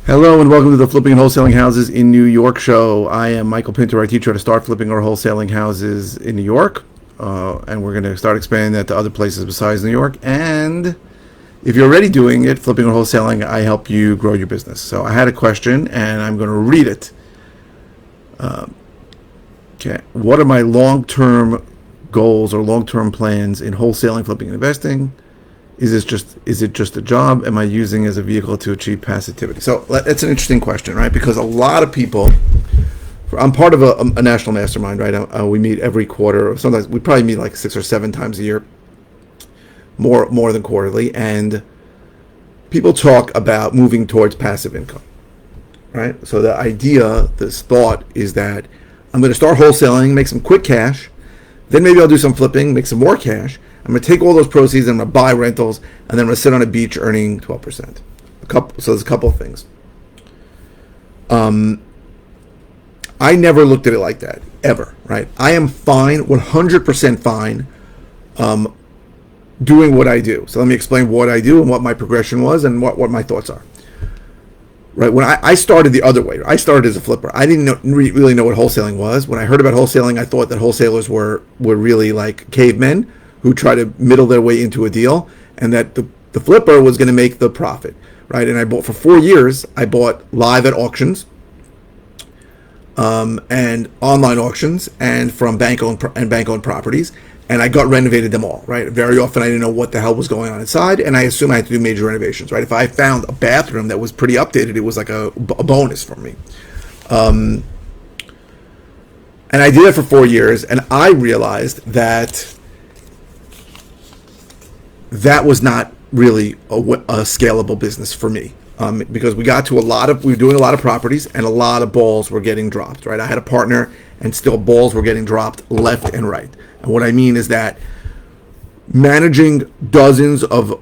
Hello and welcome to the Flipping and Wholesaling Houses in New York show. I am Michael Pinter. I teach you how to start flipping or wholesaling houses in New York. And we're going to start expanding that to other places besides New York. And if you're already doing it, flipping or wholesaling, I help you grow your business. So I had a question and I'm going to read it. Okay. What are my long-term goals or long-term plans in wholesaling, flipping, and investing? Is it just a job? Am I using it as a vehicle to achieve passivity? So that's an interesting question, right? Because a lot of people, I'm part of a national mastermind, right? We meet every quarter. Sometimes we probably meet like 6 or 7 times a year, more than quarterly. And people talk about moving towards passive income, right? So the idea, this thought is that I'm going to start wholesaling, make some quick cash. Then maybe I'll do some flipping, make some more cash. I'm going to take all those proceeds and I'm going to buy rentals, and then I'm going to sit on a beach earning 12%. So there's a couple of things. I never looked at it like that, ever, right? I am fine, 100% fine, doing what I do. So let me explain what I do and what my progression was and what my thoughts are. Right, when I started the other way, I started as a flipper. I didn't really know what wholesaling was. When I heard about wholesaling, I thought that wholesalers were really like cavemen who try to middle their way into a deal, and that the flipper was going to make the profit, right? And I bought for 4 years. I bought live at auctions, and online auctions, and from bank-owned properties, and I got renovated them all, right? Very often I didn't know what the hell was going on inside, and I assumed I had to do major renovations, right? If I found a bathroom that was pretty updated, it was like a bonus for me. And I did it for 4 years, and I realized that was not really a scalable business for me, because we were doing a lot of properties, and a lot of balls were getting dropped, right? I had a partner, and still balls were getting dropped left and right. And what I mean is that managing dozens of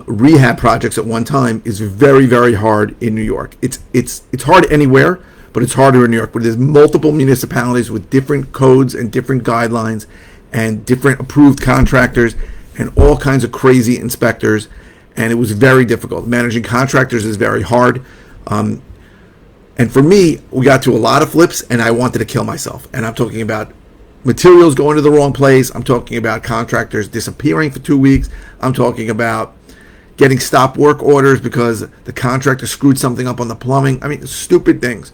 rehab projects at one time is very, very hard in New York. It's hard anywhere, but it's harder in New York, where there's multiple municipalities with different codes and different guidelines and different approved contractors and all kinds of crazy inspectors, and it was very difficult. Managing contractors is very hard. And for me, we got to a lot of flips, and I wanted to kill myself. And I'm talking about materials going to the wrong place. I'm talking about contractors disappearing for 2 weeks. I'm talking about getting stop work orders because the contractor screwed something up on the plumbing. I mean, stupid things.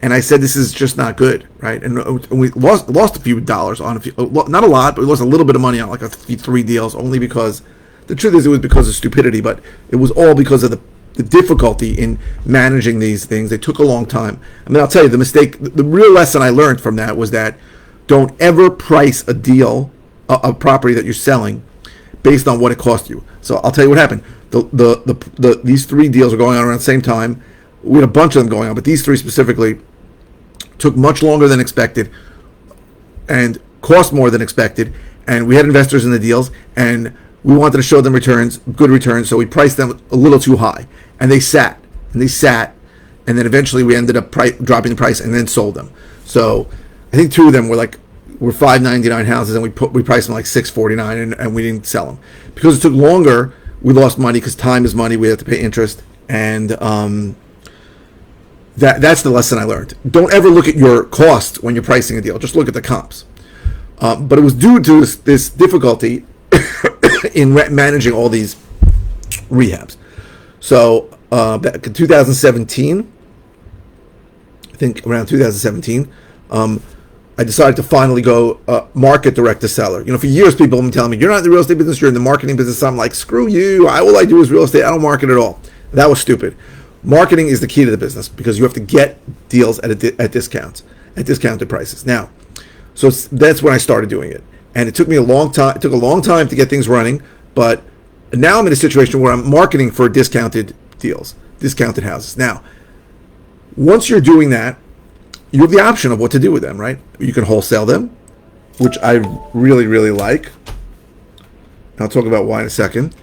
And I said, this is just not good, right? And we lost a few dollars on not a lot, but we lost a little bit of money on like 3 deals, only because the truth is it was because of stupidity, but it was all because of the difficulty in managing these things. They took a long time. I mean, I'll tell you, the real lesson I learned from that was that don't ever price a deal, a property that you're selling, based on what it cost you. So I'll tell you what happened. These 3 deals are going on around the same time. We had a bunch of them going on, but these 3 specifically took much longer than expected and cost more than expected. And we had investors in the deals, and we wanted to show them good returns, so we priced them a little too high. And they sat, and then eventually we ended up dropping the price and then sold them. So I think 2 of them were $599 houses, and we priced them like $649, and we didn't sell them. Because it took longer, we lost money, because time is money. We have to pay interest, and that's the lesson I learned. Don't ever look at your cost when you're pricing a deal. Just look at the comps. But it was due to this difficulty in managing all these rehabs. So back in 2017, I think around 2017, I decided to finally go market direct to seller. For years people have been telling me, you're not in the real estate business, you're in the marketing business. I'm like, screw you. All I do is real estate. I don't market at all. That was stupid. Marketing is the key to the business, because you have to get deals at discounted prices. Now, so that's when I started doing it, and it took me a long time. It took a long time to get things running, but now I'm in a situation where I'm marketing for discounted deals, discounted houses. Now, once you're doing that, you have the option of what to do with them, right? You can wholesale them, which I really, really like. I'll talk about why in a second.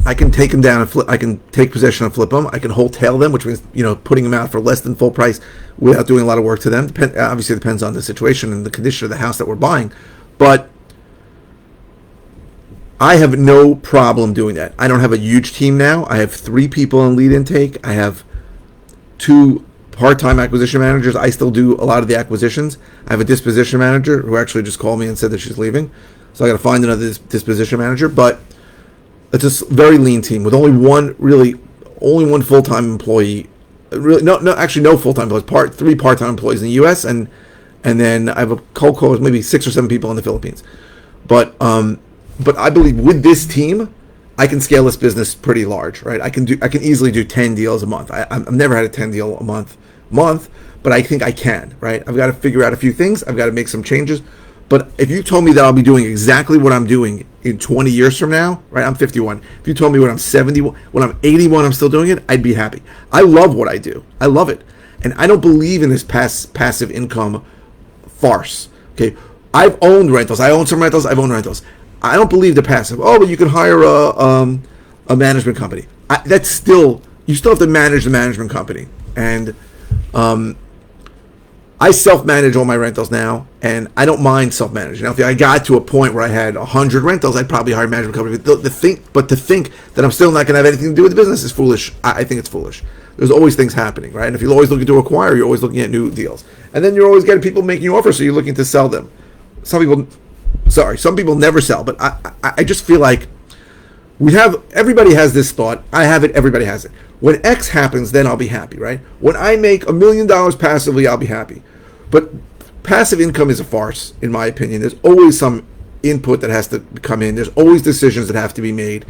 I can take them down and flip. I can take possession and flip them. I can wholesale them, which means putting them out for less than full price without doing a lot of work to them. Obviously, it depends on the situation and the condition of the house that we're buying. But I have no problem doing that. I don't have a huge team now. I have 3 people in lead intake. I have 2 part-time acquisition managers. I still do a lot of the acquisitions. I have a disposition manager who actually just called me and said that she's leaving. So I got to find another disposition manager. But it's a very lean team with only one full-time employee. Really, actually no full-time employees. 3 part-time employees in the U.S. and then I have a co-co, maybe 6 or 7 people in the Philippines. But I believe with this team, I can scale this business pretty large, right? I can easily do 10 deals a month. I've never had a 10 deal a month, but I think I can, right? I've got to figure out a few things. I've got to make some changes. But if you told me that I'll be doing exactly what I'm doing in 20 years from now, right? I'm 51. If you told me when I'm 70, when I'm 81, I'm still doing it, I'd be happy. I love what I do. I love it. And I don't believe in this passive income farce, okay? I've owned rentals. I own some rentals. I've owned rentals. I don't believe the passive. Oh, but you can hire a management company. You still have to manage the management company. And I self-manage all my rentals now, and I don't mind self-managing. Now, if I got to a point where I had 100 rentals, I'd probably hire a management company. But to think that I'm still not going to have anything to do with the business is foolish. I think it's foolish. There's always things happening, right? And if you're always looking to acquire, you're always looking at new deals. And then you're always getting people making you offers, so you're looking to sell them. Some people never sell, but I just feel like everybody has this thought. I have it, everybody has it. When X happens, then I'll be happy, right? When I make $1 million passively, I'll be happy. But passive income is a farce, in my opinion. There's always some input that has to come in. There's always decisions that have to be made.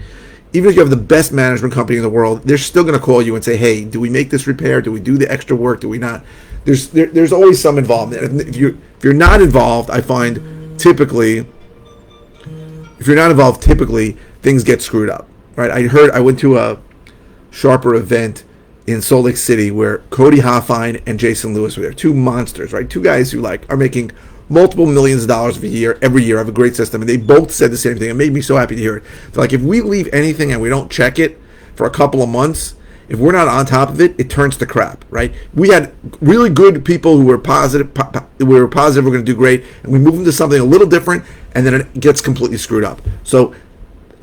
Even if you have the best management company in the world, they're still going to call you and say, hey, do we make this repair? Do we do the extra work? Do we not? There's always some involvement. If you're not involved, I find typically things get screwed up, right? I went to a Sharper event in Salt Lake City where Cody Hoffine and Jason Lewis were there. 2 monsters, right? 2 guys who are making multiple millions of dollars every year, have a great system, and they both said the same thing. It made me so happy to hear it. They're like, if we leave anything and we don't check it for a couple of months, if we're not on top of it, it turns to crap, right? We had really good people who were positive. We're going to do great, and we move them to something a little different, and then it gets completely screwed up. So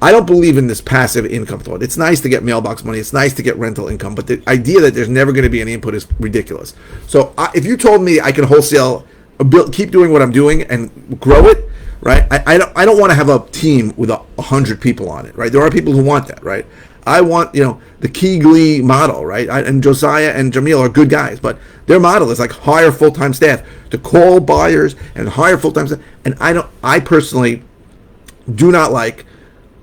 I don't believe in this passive income thought. It's nice to get mailbox money. It's nice to get rental income, but the idea that there's never going to be any input is ridiculous. So if you told me I can wholesale, keep doing what I'm doing and grow it, right? I don't want to have a team with 100 people on it, right? There are people who want that, right? I want, the Keegley model, right? And Josiah and Jamil are good guys, but their model is like hire full-time staff to call buyers and hire full-time staff. And I personally do not like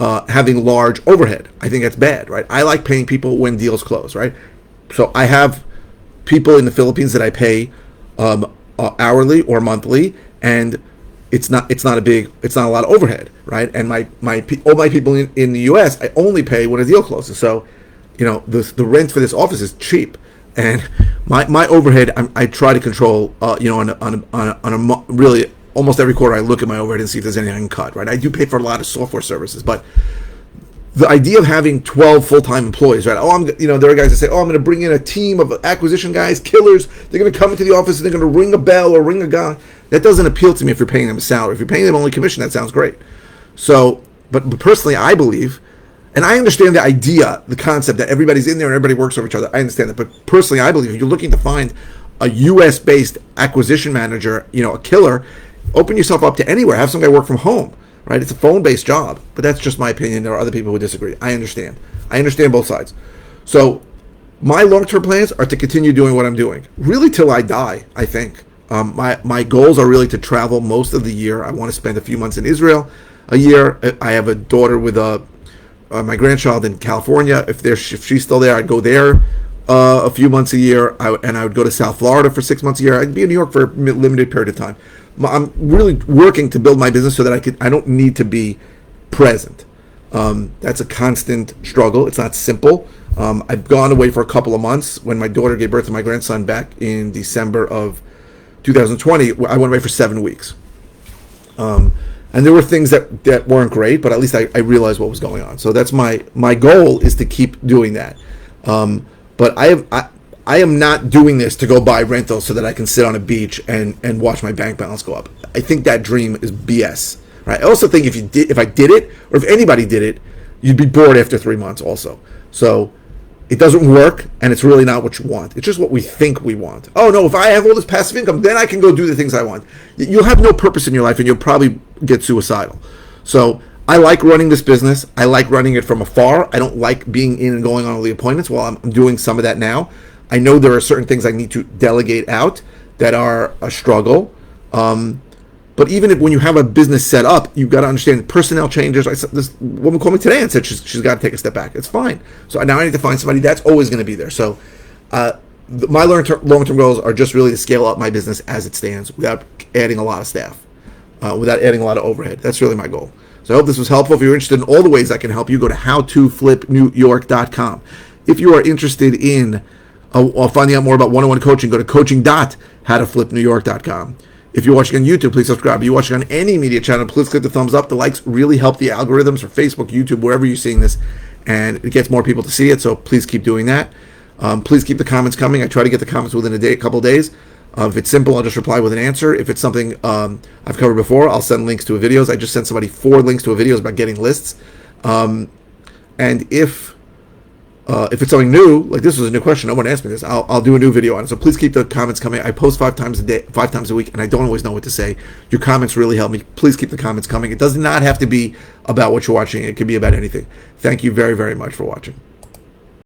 having large overhead. I think that's bad, right? I like paying people when deals close, right? So I have people in the Philippines that I pay hourly or monthly, and it's not a lot of overhead, right? And all my people in the U.S. I only pay when a deal closes. So, the rent for this office is cheap, and my overhead I try to control. On a really almost every quarter I look at my overhead and see if there's anything I can cut, right? I do pay for a lot of software services, but the idea of having 12 full-time employees, right? There are guys that say, I'm going to bring in a team of acquisition guys, killers. They're going to come into the office and they're going to ring a bell or ring a gong. That doesn't appeal to me if you're paying them a salary. If you're paying them only commission, that sounds great. So, but personally, I believe, and I understand the idea, the concept that everybody's in there and everybody works over each other. I understand that. But personally, I believe if you're looking to find a U.S.-based acquisition manager, a killer, open yourself up to anywhere. Have some guy work from home. Right, it's a phone-based job, but that's just my opinion. There are other people who disagree. I understand both sides. So my long-term plans are to continue doing what I'm doing, really till I die, I think. My goals are really to travel most of the year. I want to spend a few months in Israel a year. I have a daughter with my grandchild in California. If she's still there, I'd go there a few months a year, and I would go to South Florida for 6 months a year. I'd be in New York for a limited period of time. I'm really working to build my business so that I don't need to be present. That's a constant struggle. It's not simple. I've gone away for a couple of months. When my daughter gave birth to my grandson back in December of 2020, I went away for 7 weeks. And there were things that weren't great, but at least I realized what was going on. So that's my goal is to keep doing that. But I am not doing this to go buy rentals so that I can sit on a beach and watch my bank balance go up. I think that dream is BS, right? I also think if I did it, or if anybody did it, you'd be bored after 3 months also. So it doesn't work, and it's really not what you want. It's just what we think we want. Oh no, if I have all this passive income, then I can go do the things I want. You'll have no purpose in your life, and you'll probably get suicidal. So I like running this business. I like running it from afar. I don't like being in and going on all the appointments. Well, I'm doing some of that now. I know there are certain things I need to delegate out that are a struggle. But even when you have a business set up, you've got to understand personnel changes. This woman called me today and said she's got to take a step back. It's fine. So now I need to find somebody that's always going to be there. So my long-term goals are just really to scale up my business as it stands without adding a lot of staff, without adding a lot of overhead. That's really my goal. So I hope this was helpful. If you're interested in all the ways I can help you, go to howtoflipnewyork.com. If you are interested in finding out more about one-on-one coaching, go to coaching.howtoflipnewyork.com. If you're watching on YouTube, please subscribe. If you're watching on any media channel, please click the thumbs up. The likes really help the algorithms for Facebook, YouTube, wherever you're seeing this, and it gets more people to see it, so please keep doing that. Please keep the comments coming. I try to get the comments within a couple of days. If it's simple, I'll just reply with an answer. If it's something I've covered before, I'll send links to videos. I just sent somebody 4 links to a video about getting lists. And if it's something new, like this was a new question, no one asked me this, I'll do a new video on it. So please keep the comments coming. I post 5 times a week, and I don't always know what to say. Your comments really help me. Please keep the comments coming. It does not have to be about what you're watching. It can be about anything. Thank you very, very much for watching.